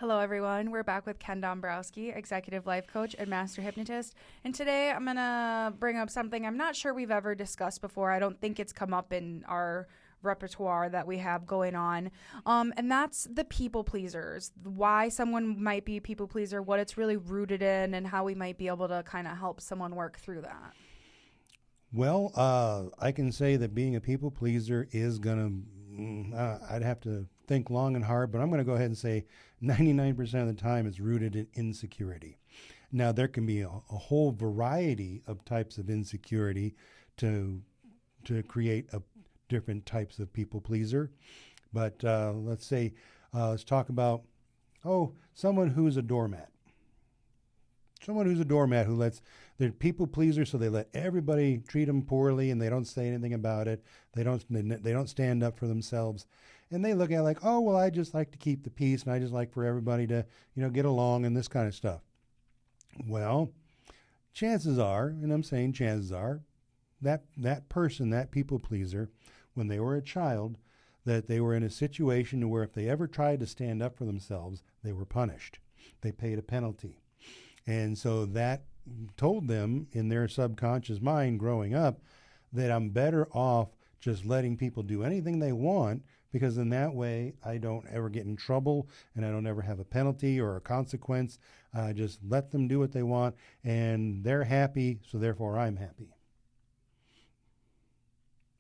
Hello, everyone. We're back with Ken Dombrowski, executive life coach and master hypnotist. And today I'm going to bring up something I'm not sure we've ever discussed before. I don't think it's come up in our repertoire that we have going on. And that's the people pleasers, why someone might be a people pleaser, what it's really rooted in, and how we might be able to kind of help someone work through that. Well, I can say that being a people pleaser is going to, I'd have to think long and hard, but I'm going to go ahead and say 99% of the time it's rooted in insecurity. Now, there can be a whole variety of types of insecurity to create different types of people pleaser. But let's talk about, someone who's a doormat. Someone who's a doormat they're people pleasers, so they let everybody treat them poorly, and they don't say anything about it. They don't stand up for themselves, and they look at it like, oh, well, I just like to keep the peace, and I just like for everybody to, get along and this kind of stuff. Well, chances are, and I'm saying chances are, that person, that people pleaser, when they were a child, that they were in a situation where if they ever tried to stand up for themselves, they were punished. They paid a penalty. And so that told them in their subconscious mind growing up that I'm better off just letting people do anything they want, because in that way I don't ever get in trouble and I don't ever have a penalty or a consequence. I just let them do what they want and they're happy, so therefore I'm happy.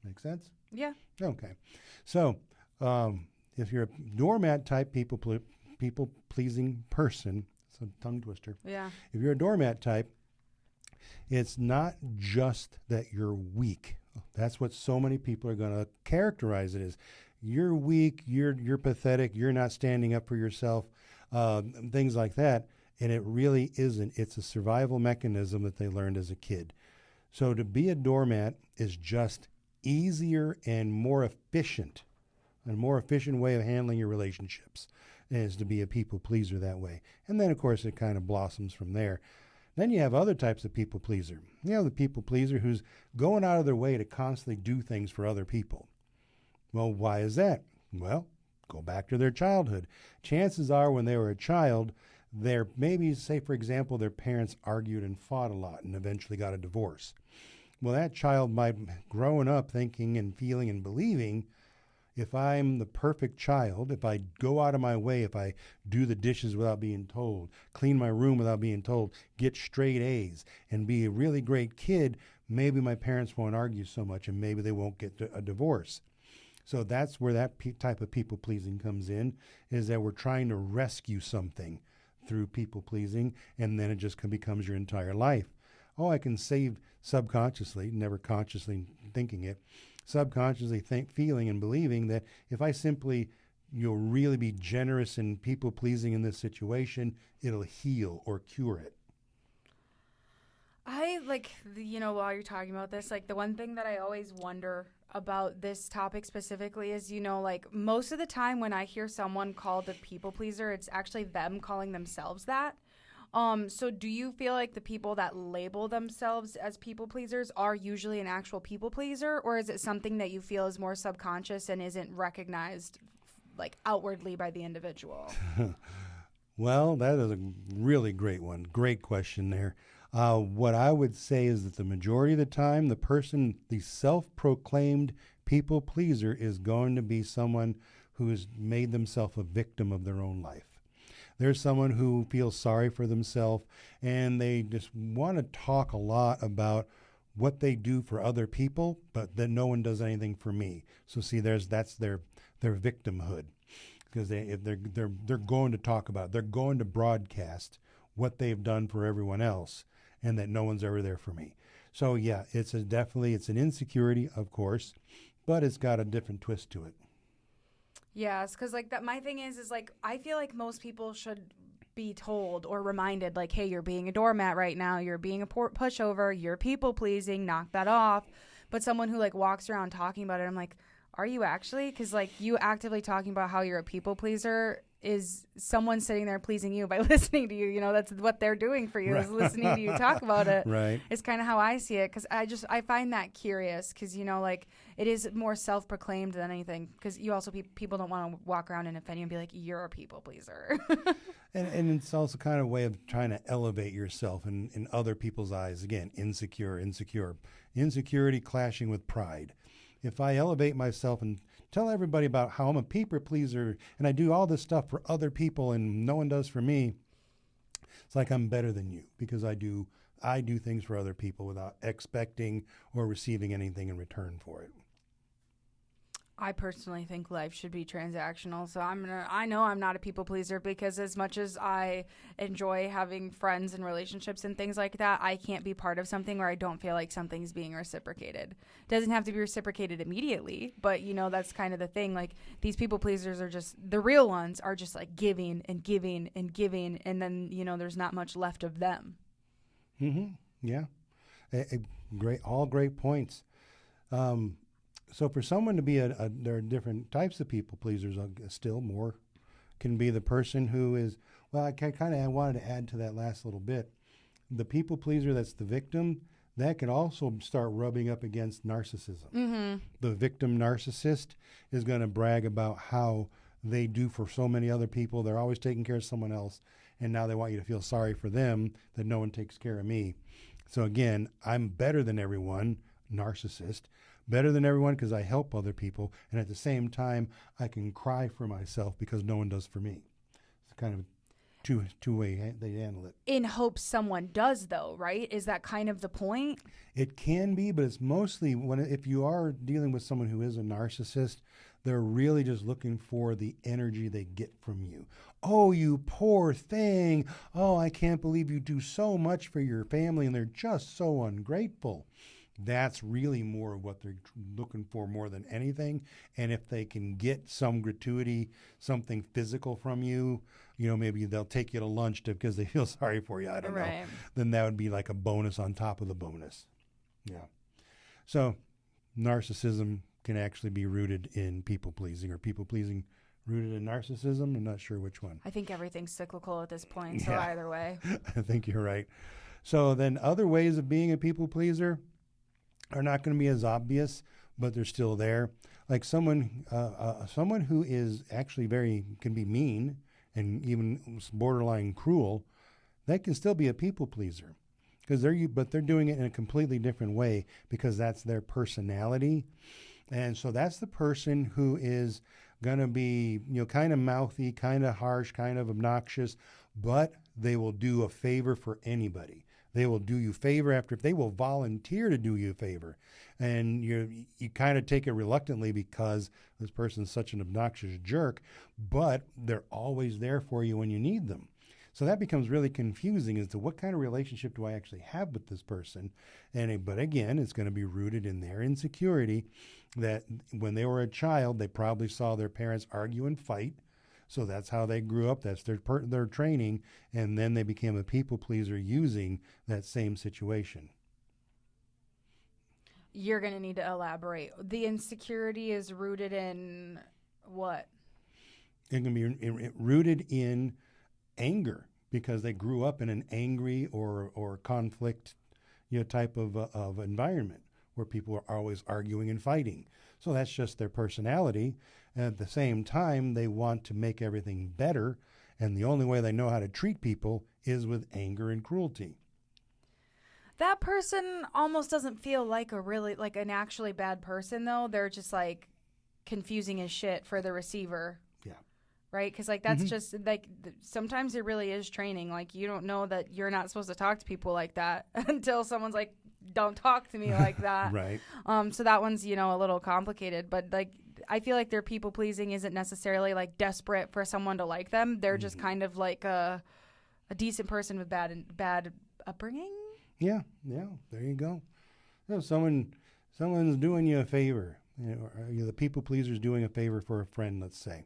Make sense? Yeah. Okay. So if you're a doormat type people pleasing person, it's a tongue twister. Yeah. If you're a doormat type, it's not just that you're weak. That's what so many people are going to characterize it as. You're weak, you're pathetic, you're not standing up for yourself, things like that. And it really isn't. It's a survival mechanism that they learned as a kid. So to be a doormat is just easier and more efficient, a more efficient way of handling your relationships is to be a people pleaser that way. And then, of course, it kind of blossoms from there. Then you have other types of people pleaser. You have the people pleaser who's going out of their way to constantly do things for other people. Well, why is that? Well, go back to their childhood. Chances are when they were a child, maybe, say, for example, their parents argued and fought a lot and eventually got a divorce. Well, that child might have grown up thinking and feeling and believing, if I'm the perfect child, if I go out of my way, if I do the dishes without being told, clean my room without being told, get straight A's, and be a really great kid, maybe my parents won't argue so much and maybe they won't get a divorce. So that's where that type of people-pleasing comes in, is that we're trying to rescue something through people-pleasing, and then it just becomes your entire life. Oh, I can save subconsciously, never consciously thinking it, subconsciously feeling and believing that if I simply really be generous and people-pleasing in this situation, it'll heal or cure it. I while you're talking about this, the one thing that I always wonder about this topic specifically is, most of the time when I hear someone called a people pleaser, it's actually them calling themselves that. So do you feel like the people that label themselves as people pleasers are usually an actual people pleaser, or is it something that you feel is more subconscious and isn't recognized outwardly by the individual? Well, that is a really great one. Great question there. What I would say is that the majority of the time, the self-proclaimed people pleaser is going to be someone who has made themselves a victim of their own life. There's someone who feels sorry for themselves and they just want to talk a lot about what they do for other people, but that no one does anything for me. So see, that's their victimhood, because they're going to talk about, they're going to broadcast what they've done for everyone else and that no one's ever there for me. So yeah, it's an insecurity, of course, but it's got a different twist to it. Yes, because that. My thing is I feel like most people should be told or reminded, hey, you're being a doormat right now. You're being a pushover. You're people pleasing. Knock that off. But someone who walks around talking about it, I'm like, are you actually? Because you actively talking about how you're a people pleaser is someone sitting there pleasing you by listening to you. You know, that's what they're doing for you, is listening to you talk about it. Right. It's kind of how I see it, because I find that curious, because, you know, like, it is more self-proclaimed than anything, because you also, people don't want to walk around and offend you and be like, you're a people pleaser. And it's also kind of a way of trying to elevate yourself in other people's eyes. Again, insecurity clashing with pride. If I elevate myself and tell everybody about how I'm a people pleaser and I do all this stuff for other people and no one does for me, it's like I'm better than you because I do things for other people without expecting or receiving anything in return for it. I personally think life should be transactional. So I know I'm not a people pleaser, because as much as I enjoy having friends and relationships and things like that, I can't be part of something where I don't feel like something's being reciprocated. It doesn't have to be reciprocated immediately, but, you know, that's kind of the thing. Like, these people pleasers are just, the real ones are just like giving and giving and giving. And then, you know, there's not much left of them. Mm-hmm. Yeah. All great points. So for someone to be there are different types of people pleasers. Still more can be the person who is, well, I wanted to add to that last little bit. The people pleaser that's the victim, that can also start rubbing up against narcissism. Mm-hmm. The victim narcissist is going to brag about how they do for so many other people. They're always taking care of someone else, and now they want you to feel sorry for them, that no one takes care of me. So again, I'm better than everyone, narcissist. Better than everyone because I help other people, and at the same time, I can cry for myself because no one does for me. It's kind of two-way they handle it. In hopes someone does, though, right? Is that kind of the point? It can be, but it's mostly if you are dealing with someone who is a narcissist, they're really just looking for the energy they get from you. Oh, you poor thing. Oh, I can't believe you do so much for your family, and they're just so ungrateful. That's really more of what they're looking for more than anything. And if they can get some gratuity, something physical from you, you know, maybe they'll take you to lunch because they feel sorry for you. I don't know. Then that would be like a bonus on top of the bonus. Yeah. So narcissism can actually be rooted in people pleasing, or people pleasing rooted in narcissism. I'm not sure which one. I think everything's cyclical at this point. So either way. I think you're right. So then other ways of being a people pleaser are not going to be as obvious, but they're still there. Like someone who is actually can be mean and even borderline cruel, that can still be a people pleaser, but they're doing it in a completely different way because that's their personality. And so that's the person who is going to be, you know, kind of mouthy, kind of harsh, kind of obnoxious, but they will do a favor for anybody. They will do you favor they will volunteer to do you a favor. And you kind of take it reluctantly because this person's such an obnoxious jerk, but they're always there for you when you need them. So that becomes really confusing as to what kind of relationship do I actually have with this person. But again, it's going to be rooted in their insecurity that when they were a child, they probably saw their parents argue and fight. So that's how they grew up. That's their training. And then they became a people pleaser using that same situation. You're going to need to elaborate. The insecurity is rooted in what? It can be rooted in anger because they grew up in an angry or conflict, you know, type of environment where people are always arguing and fighting. So that's just their personality. And at the same time, they want to make everything better. And the only way they know how to treat people is with anger and cruelty. That person almost doesn't feel like an actually bad person, though. They're just like confusing as shit for the receiver. Yeah. Right? Because like that's just like sometimes it really is training. Like you don't know that you're not supposed to talk to people like that until someone's like, don't talk to me like that. Right. So that one's, you know, a little complicated, but like I feel like their people pleasing isn't necessarily like desperate for someone to like them. They're just kind of like a decent person with bad upbringing. Yeah. There you go. You know, someone's doing you a favor. You know, the people pleaser's doing a favor for a friend, let's say.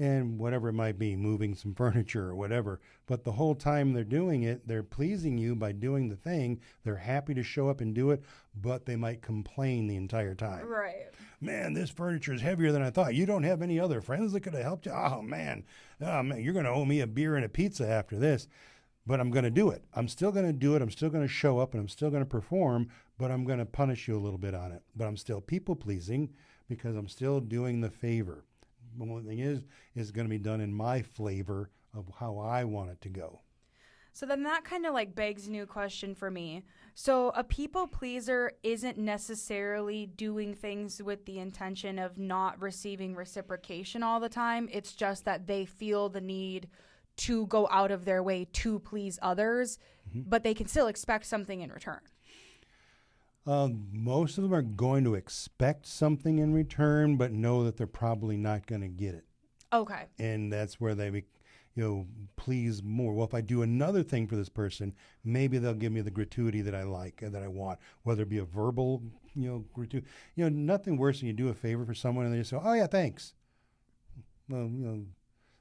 and whatever it might be, moving some furniture or whatever. But the whole time they're doing it, they're pleasing you by doing the thing. They're happy to show up and do it, but they might complain the entire time. Right. Man, this furniture is heavier than I thought. You don't have any other friends that could have helped you? Oh, man, you're going to owe me a beer and a pizza after this. But I'm going to do it. I'm still going to do it. I'm still going to show up, and I'm still going to perform, but I'm going to punish you a little bit on it. But I'm still people-pleasing because I'm still doing the favor. But one thing is going to be done in my flavor of how I want it to go. So then that kind of like begs a new question for me. So a people pleaser isn't necessarily doing things with the intention of not receiving reciprocation all the time. It's just that they feel the need to go out of their way to please others, but they can still expect something in return. Most of them are going to expect something in return, but know that they're probably not going to get it. Okay. And that's where they, please more. Well, if I do another thing for this person, maybe they'll give me the gratuity that I like and that I want, whether it be a verbal, gratuity. Nothing worse than you do a favor for someone and they just say, oh, yeah, thanks. Well,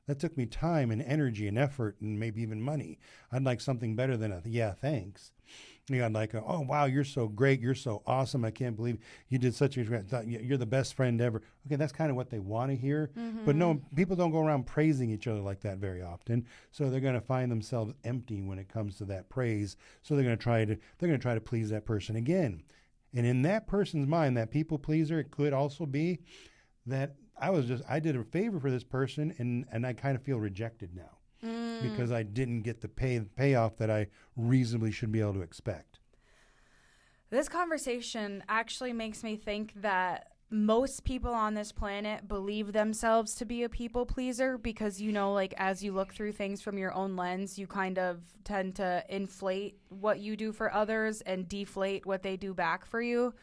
that took me time and energy and effort and maybe even money. I'd like something better than a, yeah, thanks. I'd like, oh, wow, you're so great. You're so awesome. I can't believe you did such a great, you're the best friend ever. Okay, that's kind of what they want to hear. Mm-hmm. But no, people don't go around praising each other like that very often. So they're going to find themselves empty when it comes to that praise. So they're going to try to please that person again. And in that person's mind, that people pleaser, it could also be that I did a favor for this person and I kind of feel rejected now. Because I didn't get the payoff that I reasonably should be able to expect. This conversation actually makes me think that most people on this planet believe themselves to be a people pleaser because, as you look through things from your own lens, you kind of tend to inflate what you do for others and deflate what they do back for you.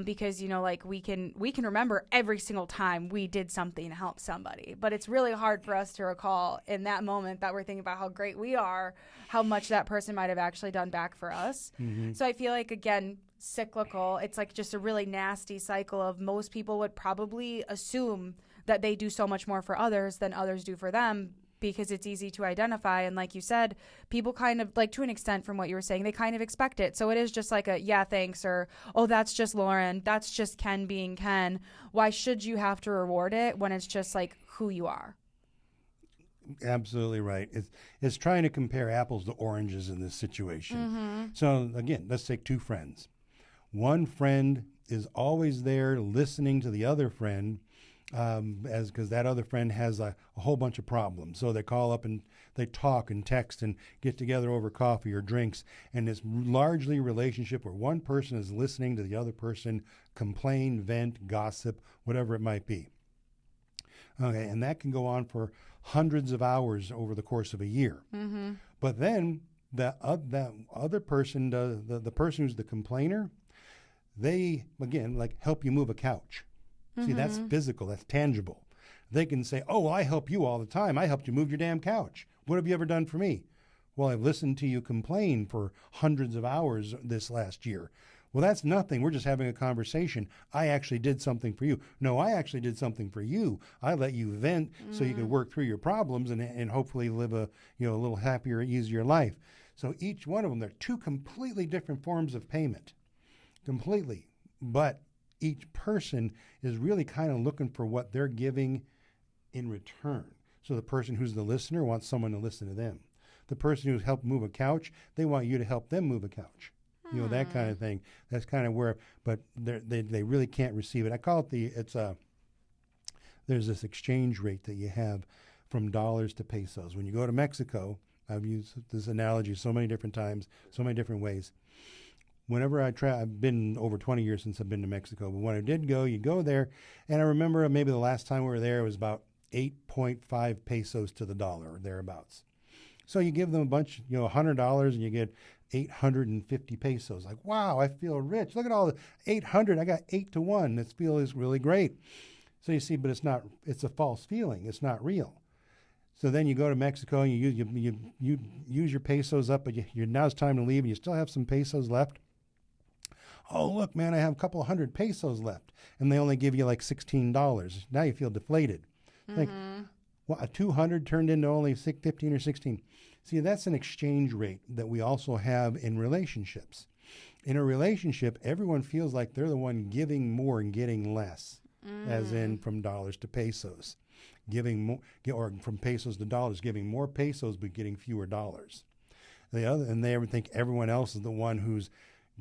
Because, we can remember every single time we did something to help somebody, but it's really hard for us to recall in that moment that we're thinking about how great we are, how much that person might have actually done back for us. Mm-hmm. So I feel like, again, cyclical, it's like just a really nasty cycle of most people would probably assume that they do so much more for others than others do for them because it's easy to identify. And like you said, people kind of, like to an extent from what you were saying, they kind of expect it. So it is just like a, yeah, thanks, or, oh, that's just Lauren. That's just Ken being Ken. Why should you have to reward it when it's just like who you are? Absolutely right. It's trying to compare apples to oranges in this situation. Mm-hmm. So again, let's take two friends. One friend is always there listening to the other friend, because that other friend has a whole bunch of problems. So they call up and they talk and text and get together over coffee or drinks. And it's largely a relationship where one person is listening to the other person complain, vent, gossip, whatever it might be. Okay, and that can go on for hundreds of hours over the course of a year. Mm-hmm. But then that other person, the person who's the complainer, they, again, like help you move a couch. See, that's physical. That's tangible. They can say, oh, well, I help you all the time. I helped you move your damn couch. What have you ever done for me? Well, I've listened to you complain for hundreds of hours this last year. Well, that's nothing. We're just having a conversation. I actually did something for you. No, I actually did something for you. I let you vent so you could work through your problems and hopefully live a little happier, easier life. So each one of them, they're two completely different forms of payment. Completely. But each person is really kind of looking for what they're giving in return. So the person who's the listener wants someone to listen to them. The person who's helped move a couch, they want you to help them move a couch. That kind of thing. That's kind of where, but they really can't receive it. I call it there's this exchange rate that you have from dollars to pesos. When you go to Mexico, I've used this analogy so many different times, so many different ways. Whenever I've been over 20 years since I've been to Mexico, but when I did go, you go there, and I remember maybe the last time we were there, it was about 8.5 pesos to the dollar, or thereabouts. So you give them a bunch, $100, and you get 850 pesos. Like, wow, I feel rich. Look at all the 800. I got 8 to 1. This feels really great. So you see, but it's a false feeling. It's not real. So then you go to Mexico and you use your pesos up, but now it's time to leave, and you still have some pesos left. Oh, look, man, I have a couple of hundred pesos left. And they only give you like $16. Now you feel deflated. Mm-hmm. Like, a 200 turned into only 15 or 16. See, that's an exchange rate that we also have in relationships. In a relationship, everyone feels like they're the one giving more and getting less, as in from dollars to pesos. Giving more, or from pesos to dollars, giving more pesos but getting fewer dollars. And they think everyone else is the one who's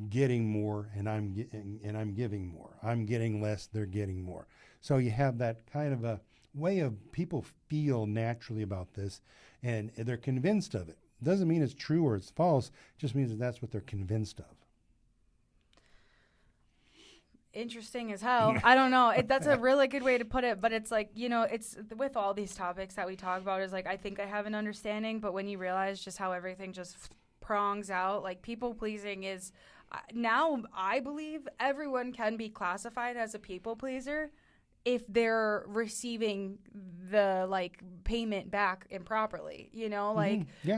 getting more, and I'm giving more. I'm getting less, they're getting more. So you have that kind of a way of people feel naturally about this, and they're convinced of it. Doesn't mean it's true or it's false. It just means that that's what they're convinced of. Interesting as hell. I don't know. That's a really good way to put it, but it's like, it's with all these topics that we talk about is like, I think I have an understanding, but when you realize just how everything just prongs out, like people pleasing is now I believe everyone can be classified as a people pleaser if they're receiving the like payment back improperly,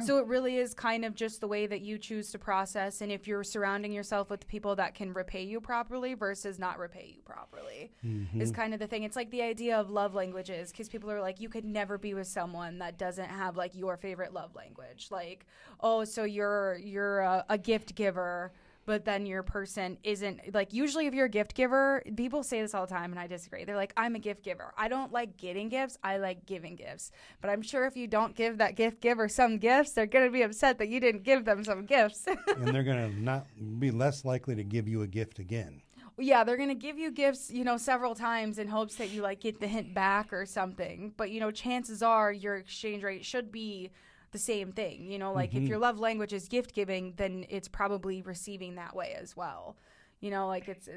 So it really is kind of just the way that you choose to process, and if you're surrounding yourself with people that can repay you properly versus not repay you properly is kind of the thing. It's like the idea of love languages, because people are like, you could never be with someone that doesn't have like your favorite love language, like, oh, so you're a gift giver, but then your person isn't. Like, usually if you're a gift giver, people say this all the time, and I disagree. They're like, I'm a gift giver. I don't like getting gifts. I like giving gifts. But I'm sure if you don't give that gift giver some gifts, they're going to be upset that you didn't give them some gifts. And they're going to not be less likely to give you a gift again. Yeah, they're going to give you gifts, several times in hopes that you, like, get the hint back or something. But, chances are your exchange rate should be the same thing, like if your love language is gift giving, then it's probably receiving that way as well. Like it's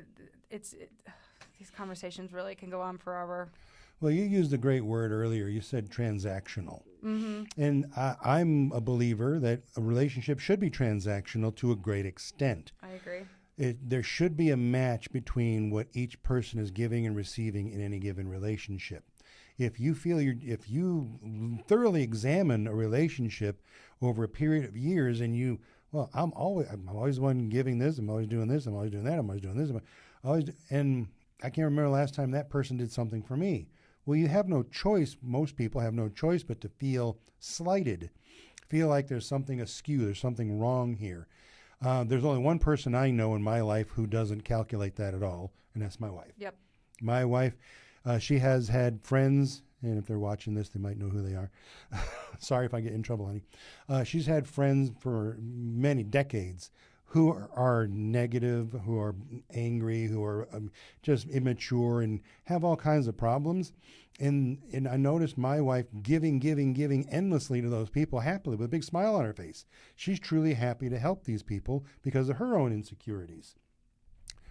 these conversations really can go on forever. Well, you used a great word earlier. You said transactional. And I'm a believer that a relationship should be transactional to a great extent. I agree. There should be a match between what each person is giving and receiving in any given relationship. If you thoroughly examine a relationship over a period of years, and I'm always the one giving this, I'm always doing this, I'm always doing that, I'm always doing this, and I can't remember the last time that person did something for me. Well, you have no choice. Most people have no choice but to feel slighted, feel like there's something askew, there's something wrong here. There's only one person I know in my life who doesn't calculate that at all, and that's my wife. Yep. My wife. She has had friends, and if they're watching this, they might know who they are. Sorry if I get in trouble, honey. She's had friends for many decades who are negative, who are angry, who are just immature and have all kinds of problems. And I noticed my wife giving endlessly to those people happily with a big smile on her face. She's truly happy to help these people because of her own insecurities.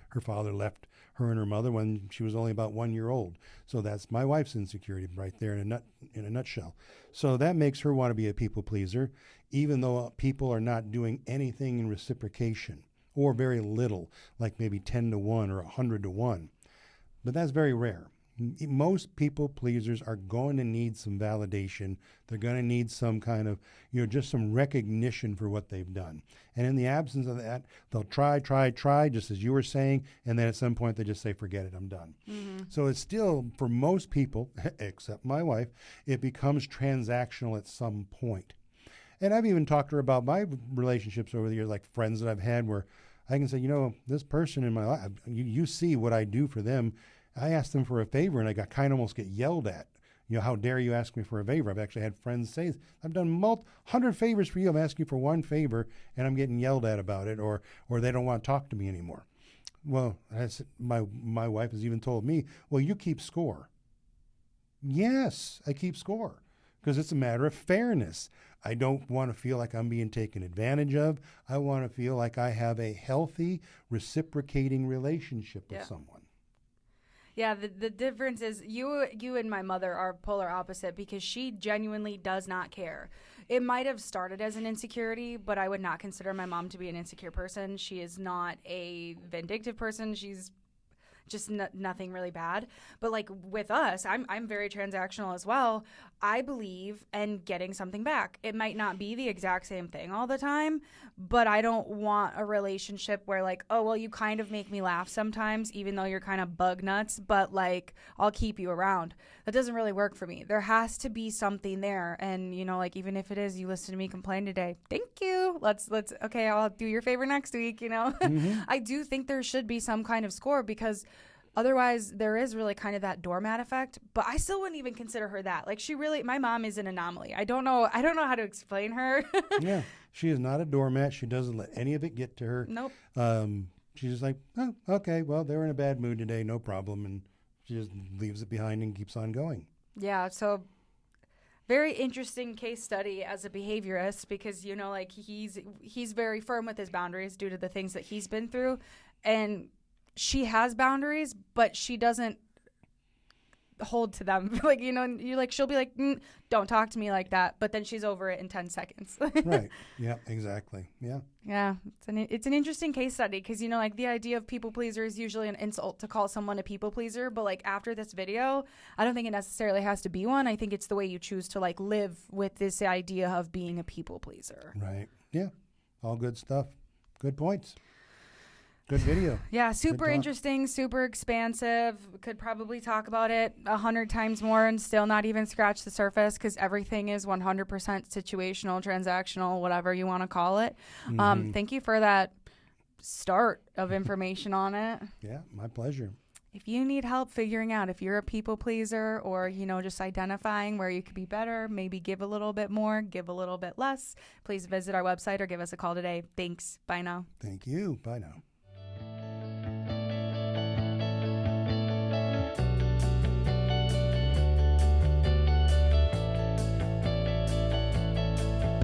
Her father left her and her mother when she was only about 1 year old. So that's my wife's insecurity right there in a nutshell. So that makes her want to be a people pleaser, even though people are not doing anything in reciprocation, or very little, like maybe 10 to 1 or 100 to 1. But that's very rare. Most people pleasers are going to need some validation. They're going to need some kind of, just some recognition for what they've done. And in the absence of that, they'll try, just as you were saying, and then at some point they just say, forget it, I'm done. So it's still, for most people, except my wife, it becomes transactional at some point. And I've even talked to her about my relationships over the years, like friends that I've had where I can say, this person in my life, you see what I do for them. I asked them for a favor, and I almost get yelled at. How dare you ask me for a favor? I've actually had friends say, I've done 100 favors for you. I'm asking you for one favor, and I'm getting yelled at about it, or they don't want to talk to me anymore. Well, my wife has even told me, well, you keep score. Yes, I keep score because it's a matter of fairness. I don't want to feel like I'm being taken advantage of. I want to feel like I have a healthy, reciprocating relationship with someone. Yeah, the difference is you and my mother are polar opposite because she genuinely does not care. It might have started as an insecurity, but I would not consider my mom to be an insecure person. She is not a vindictive person. She's just nothing really bad. But like with us, I'm very transactional as well. I believe in getting something back. It might not be the exact same thing all the time, but I don't want a relationship where like, oh, well, you kind of make me laugh sometimes, even though you're kind of bug nuts, but like I'll keep you around. That doesn't really work for me. There has to be something there. And, you know, like even if it is you listen to me complain today, thank you. Let's okay, I'll do your favor next week, you know. I do think there should be some kind of score, because otherwise there is really kind of that doormat effect. But I still wouldn't even consider her that. Like my mom is an anomaly. I don't know how to explain her. Yeah, she is not a doormat. She doesn't let any of it get to her. Nope. She's just like, oh, okay, well, they're in a bad mood today, no problem. And she just leaves it behind and keeps on going. Yeah, so very interesting case study as a behaviorist, because, you know, like he's very firm with his boundaries due to the things that he's been through. And she has boundaries, but she doesn't hold to them. Like, you know, you're like, she'll be like, don't talk to me like that. But then she's over it in 10 seconds. Right. Yeah, exactly. Yeah. Yeah. It's an interesting case study, because, you know, like the idea of people pleaser is usually an insult to call someone a people pleaser. But like after this video, I don't think it necessarily has to be one. I think it's the way you choose to like live with this idea of being a people pleaser. Right. Yeah. All good stuff. Good points. Good video. Yeah, super interesting, super expansive. Could probably talk about it 100 times more and still not even scratch the surface, because everything is 100% situational, transactional, whatever you want to call it. Thank you for that start of information on it. Yeah, my pleasure. If you need help figuring out if you're a people pleaser, or, you know, just identifying where you could be better, maybe give a little bit more, give a little bit less, please visit our website or give us a call today. Thanks. Bye now. Thank you. Bye now.